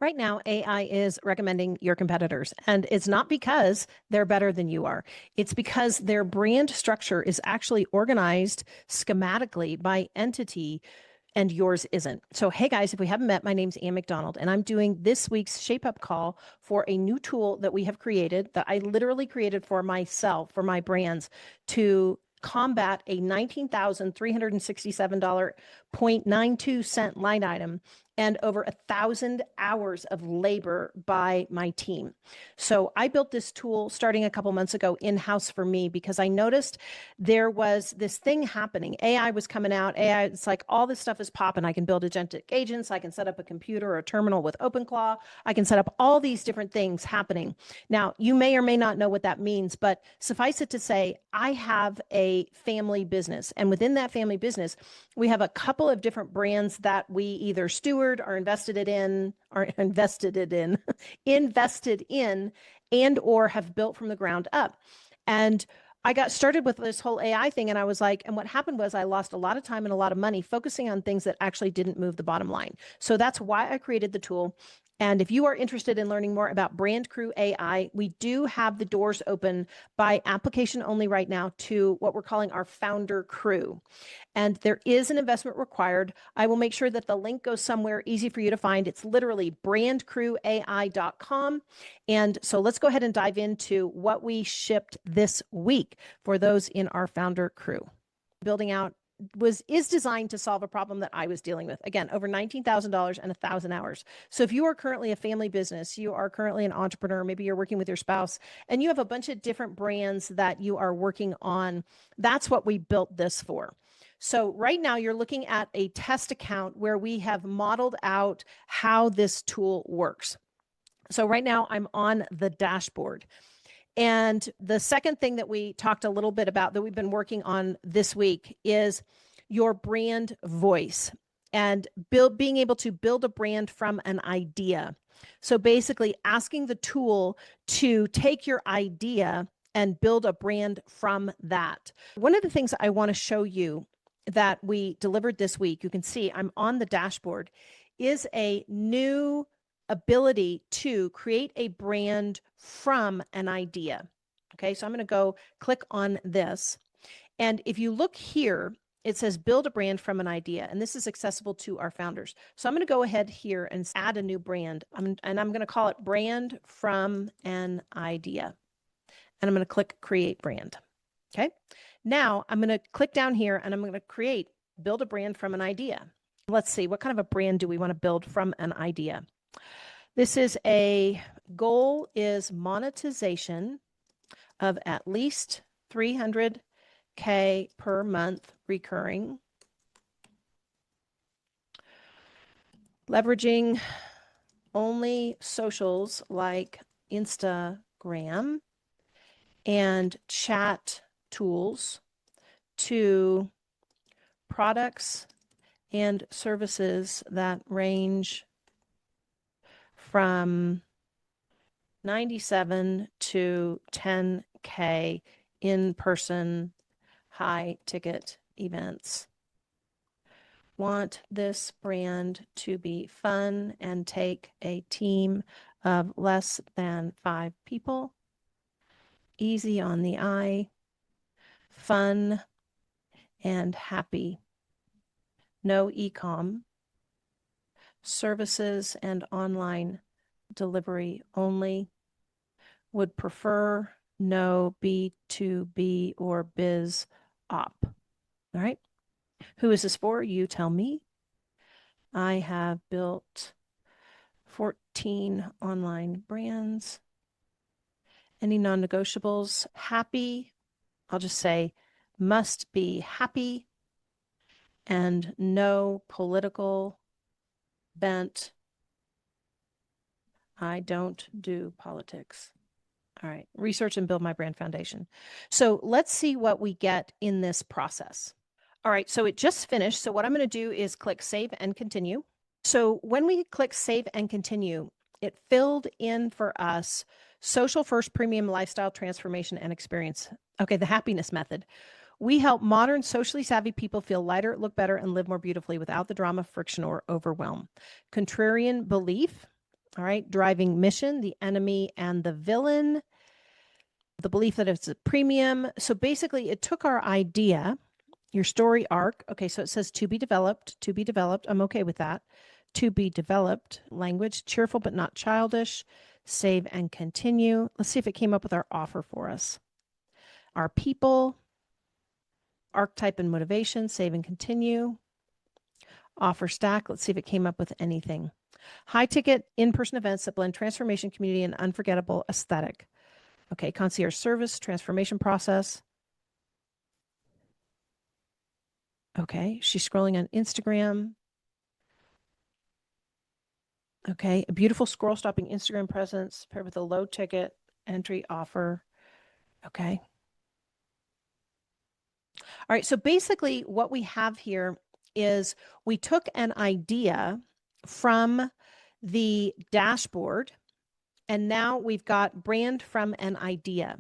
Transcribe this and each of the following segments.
Right now, AI is recommending your competitors, and it's not because they're better than you are. It's because their brand structure is actually organized schematically by entity and yours isn't. So, hey guys, if we haven't met, my name's McDonald, and I'm doing this week's Shape Up call for a new tool that we have created that I literally created for myself, for my brands, to combat a $19,367.92 line item and over 1,000 hours of labor by my team. So I built this tool starting a couple months ago in-house for me because I noticed there was this thing happening. AI was coming out. AI, it's like all this stuff is popping. I can build agentic agents. I can set up a computer or a terminal with OpenClaw. I can set up all these different things happening. Now, you may or may not know what that means, but suffice it to say, I have a family business. And within that family business, we have a couple of different brands that we either steward or invested in, and or have built from the ground up. And I got started with this whole AI thing and I was like, and what happened was I lost a lot of time and a lot of money focusing on things that actually didn't move the bottom line. So that's why I created the tool. And if you are interested in learning more about Brand Crew AI, we do have the doors open by application only right now to what we're calling our founder crew. And there is an investment required. I will make sure that the link goes somewhere easy for you to find. It's literally brandcrewai.com. And so let's go ahead and dive into what we shipped this week for those in our founder crew. Building out is designed to solve a problem that I was dealing with. Again, over $19,000 and 1,000 hours. So if you are currently a family business, you are currently an entrepreneur, maybe you're working with your spouse, and you have a bunch of different brands that you are working on, that's what we built this for. So right now you're looking at a test account where we have modeled out how this tool works. So right now I'm on the dashboard. And the second thing that we talked a little bit about that we've been working on this week is your brand voice and being able to build a brand from an idea. So basically asking the tool to take your idea and build a brand from that. One of the things I want to show you that we delivered this week, you can see I'm on the dashboard, is a new ability to create a brand from an idea. Okay, so I'm going to go click on this. And if you look here, it says build a brand from an idea, and this is accessible to our founders. So I'm going to go ahead here and add a new brand, and I'm going to call it brand from an idea. And I'm going to click create brand. Okay, now I'm going to click down here and I'm going to build a brand from an idea. Let's see, what kind of a brand do we want to build from an idea? This is a goal is monetization of at least 300K per month recurring. Leveraging only socials like Instagram and chat tools to products and services that range from 97 to 10K in-person high ticket events. Want this brand to be fun and take a team of less than 5 people. Easy on the eye, fun and happy. No e-com. Services and online delivery only. Would prefer no B2B or biz op. All right. Who is this for? You tell me. I have built 14 online brands. Any non-negotiables? Happy. I'll just say must be happy. And no political bent. I don't do politics. All right, research and build my brand foundation. So let's see what we get in this process. All right, so it just finished. So what I'm going to do is click save and continue. So when we click save and continue, it filled in for us social first premium lifestyle transformation and experience. Okay, the happiness method. We help modern, socially savvy people feel lighter, look better, and live more beautifully without the drama, friction, or overwhelm. Contrarian belief. All right. Driving mission, the enemy and the villain, the belief that it's a premium. So basically, it took our idea, your story arc. Okay. So it says to be developed, to be developed. I'm okay with that. To be developed language, cheerful but not childish. Save and continue. Let's see if it came up with our offer for us. Our people, archetype and motivation, save and continue. Offer stack. Let's see if it came up with anything. High ticket in-person events that blend transformation, community, and unforgettable aesthetic. Okay, concierge service, transformation process. Okay, she's scrolling on Instagram. Okay, a beautiful scroll stopping Instagram presence paired with a low ticket entry offer. Okay. All right, so basically what we have here is we took an idea from the dashboard and now we've got brand from an idea.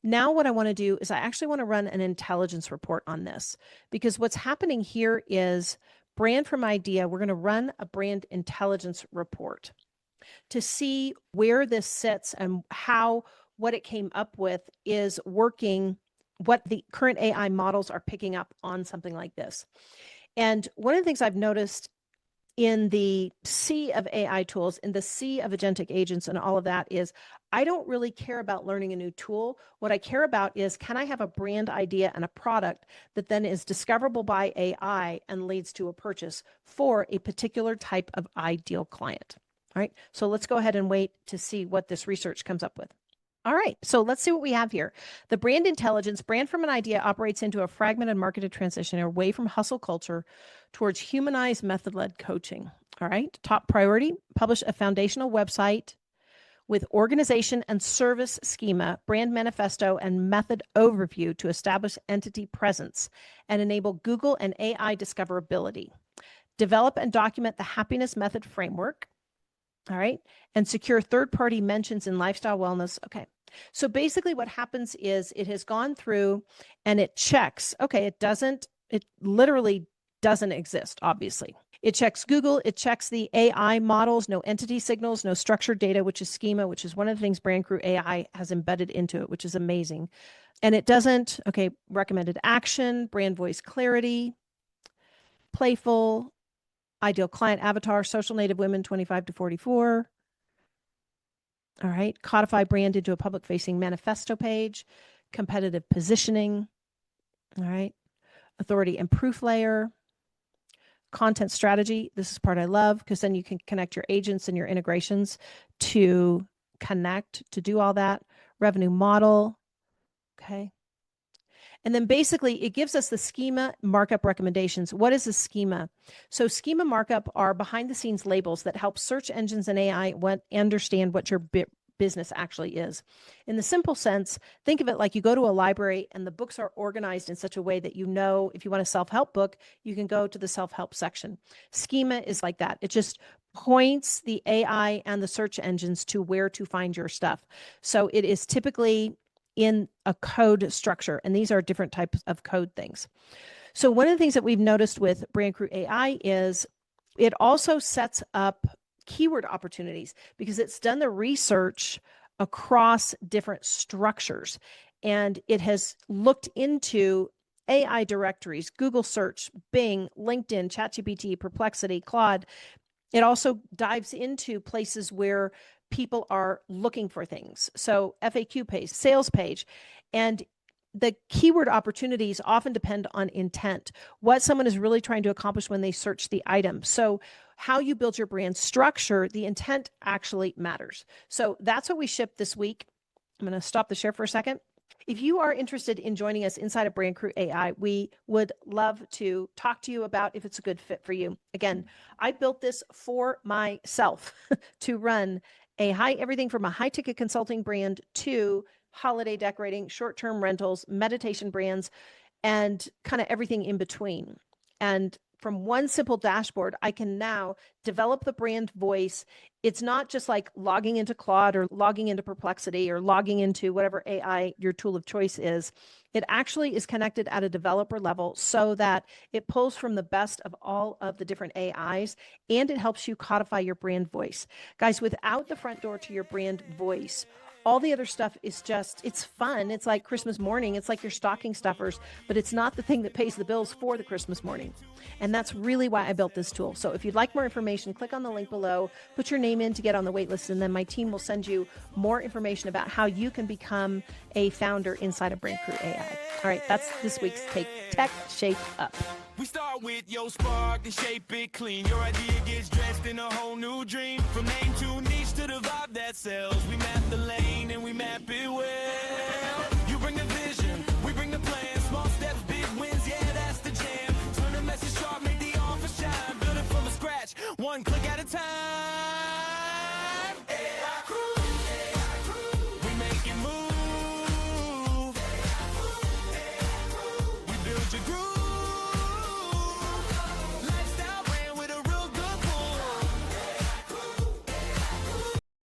Now what I want to do is I actually want to run an intelligence report on this because what's happening here is brand from idea. We're going to run a brand intelligence report to see where this sits and how what it came up with is working, what the current AI models are picking up on something like this. And one of the things I've noticed in the sea of AI tools, in the sea of agentic agents and all of that is I don't really care about learning a new tool. What I care about is, can I have a brand idea and a product that then is discoverable by AI and leads to a purchase for a particular type of ideal client? All right, so let's go ahead and wait to see what this research comes up with. All right, so let's see what we have here. The brand intelligence, brand from an idea operates into a fragmented marketed transition away from hustle culture towards humanized method-led coaching. All right, top priority, publish a foundational website with organization and service schema, brand manifesto, and method overview to establish entity presence and enable Google and AI discoverability. Develop and document the happiness method framework. All right. And secure third-party mentions in lifestyle wellness. Okay. So basically what happens is it has gone through and it checks. Okay. It literally doesn't exist, obviously. It checks Google. It checks the AI models, no entity signals, no structured data, which is schema, which is one of the things Brand Crew AI has embedded into it, which is amazing. And it doesn't, okay, recommended action, brand voice clarity, playful, ideal client avatar, social native women, 25 to 44. All right. Codify brand into a public facing manifesto page, competitive positioning. All right. Authority and proof layer, content strategy. This is part I love because then you can connect your agents and your integrations to connect to do all that. Revenue model. Okay. And then basically it gives us the schema markup recommendations. What is a schema? So schema markup are behind the scenes labels that help search engines and AI understand what your business actually is. In the simple sense, think of it like you go to a library and the books are organized in such a way that you know if you want a self-help book, you can go to the self-help section. Schema is like that. It just points the AI and the search engines to where to find your stuff. So it is typically in a code structure, and these are different types of code things. So one of the things that we've noticed with Brand Crew AI is it also sets up keyword opportunities because it's done the research across different structures, and it has looked into AI directories, Google search, Bing, LinkedIn, ChatGPT, Perplexity, Claude. It also dives into places where people are looking for things. So FAQ page, sales page, and the keyword opportunities often depend on intent, what someone is really trying to accomplish when they search the item. So how you build your brand structure, the intent actually matters. So that's what we shipped this week. I'm going to stop the share for a second. If you are interested in joining us inside of Brand Crew AI, we would love to talk to you about if it's a good fit for you. Again, I built this for myself to run everything from a high ticket consulting brand to holiday decorating, short-term rentals, meditation brands, and kind of everything in between. And from one simple dashboard, I can now develop the brand voice. It's not just like logging into Claude or logging into Perplexity or logging into whatever AI your tool of choice is. It actually is connected at a developer level so that it pulls from the best of all of the different AIs, and it helps you codify your brand voice. Guys, without the front door to your brand voice, all the other stuff is just, it's fun. It's like Christmas morning. It's like your stocking stuffers, but it's not the thing that pays the bills for the Christmas morning. And that's really why I built this tool. So if you'd like more information, click on the link below, put your name in to get on the wait list, and then my team will send you more information about how you can become a founder inside of Brand Crew AI. All right, that's this week's Tech Shape Up. We start with your spark and shape it clean. Your idea gets dressed in a whole new dream. From name to niche to the vibe that sells. We